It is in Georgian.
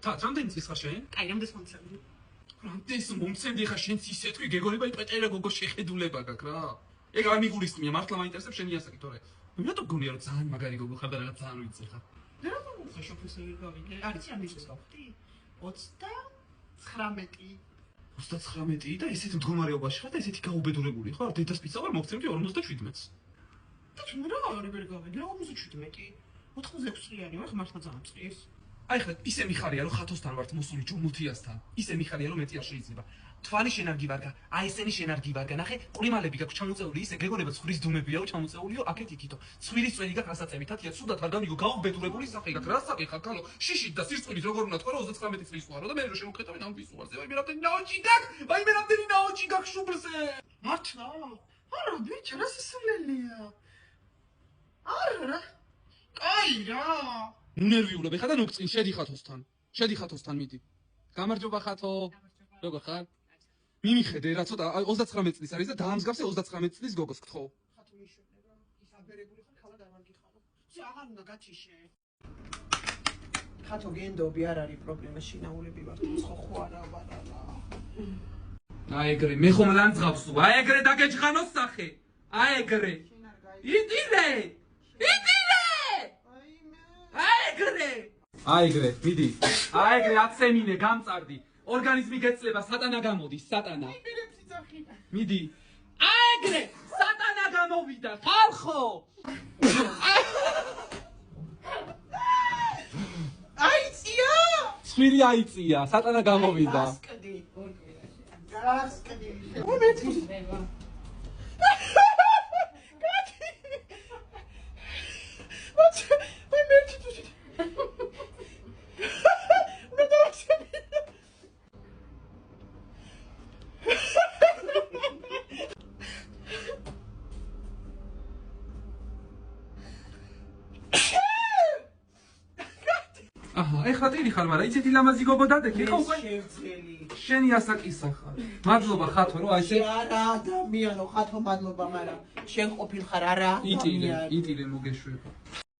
რამდენი წლის ხარ შენ? აი, რამდენს მომცემდი? რამდენს მომცემდი ხარ შენც ისე თქვი გეგონება იპეტერა გოგო შეხედულება გაქვს რა. ეგ არ მიგულისხმია, მართლა მაინტერესებს შენი ასაკი, თორე მე რატომ გონია რომ ძალიან მაგარი გოგო ხარ და რაღაც ძალიან ვიცი ხარ. რატომ მოხდა შოფისები გავიგე? არის რა მისთვის გავხდი? 39 39 და ესეთ მდგომარეობაში ხარ და ესეთი გაუბედურებული ხარ? დედას პიცა ვარ მოგცემდი 57-ს. და თუ რა არის ვერ გავიგე? 57. 86 წლიანი ვარ, მართლა ძალიან წლის. აი ხა ისე მიხარია რომ ხათოსთან ვართ მოსული ჯუმულთიასთან. ისე მიხარია რომ მეტი არ შეიძლება. თვალი შენ არ გივარგა, აი ესენი შენ არ გივარგა. ნახე, ყრიმალები გაქვს ჩამოწეული, ისე გეგონება ცხვრის დუმებიაო ჩამოწეულიო, აქეთ იქითო. ცხვირის წვენი გაქვს ასაწევი, თათია სუდად არ გამიგო, გაუბედურებული სახე გაქვს. რა სახე ხარ, ქალო? შიშით და სირწყმით როგორ უნდა თქვა რომ 39 წლის ვარო და მე რო შემოხეთავი ამ ვისუარზე. ვაი მე რამდენი ნაოჭი გაქვს? ვაი მე რამდენი ნაოჭი გაქვს შუბლზე? მართლა? არა, ბიჭო, რა სისულელია. არა. კაი რა. ნერვიულობ ეხა და ნუგწინ შედი ხათოსთან. შედი ხათოსთან მიდი. გამარჯობა ხათო. როგორ ხარ? მიმიხედე რა ცოტა 39 წლის არის და დაამსგავსე 39 წლის გოგოს გთხოვ. ხათო მიშონება, ის აბერებული ხარ, ხალა დამარგიხარო. ზე აღარ უნდა გაჩიშე. ხათო გენდობი არ არის პრობლემა, შინაულები ვართ, ხო არა, არა. აი ეგრე, მე ხომ ლანძღავს თუ, აი ეგრე დაგეჭხანოს სახე. აი ეგრე. იტირე! იტირე! აი ეგრე! აი ეგრე, მიდი. აი ეგრე აცემინე, გამწარდი. ორგანიზმი გეწლება, სატანა გამოდის, სატანა. მიდი. აი ეგრე, სატანა გამოვიდა, ხალხო! აიწია! ცხვირი აიწია, სატანა გამოვიდა. გასკდი, გასკდი. მომეწინება. აჰა, ეხლა ტირი ხარ, მაგრამ იცით ლამაზი გოგო დადექი, ხო უკვე? შევძელი. შენი ასაკისა ხარ. მადლობა ხათო, რომ აი ესე არა ადამიანო, ხათო მადლობა, მაგრამ შენ ყოფილ ხარ არა? იტირე მოგეშვება.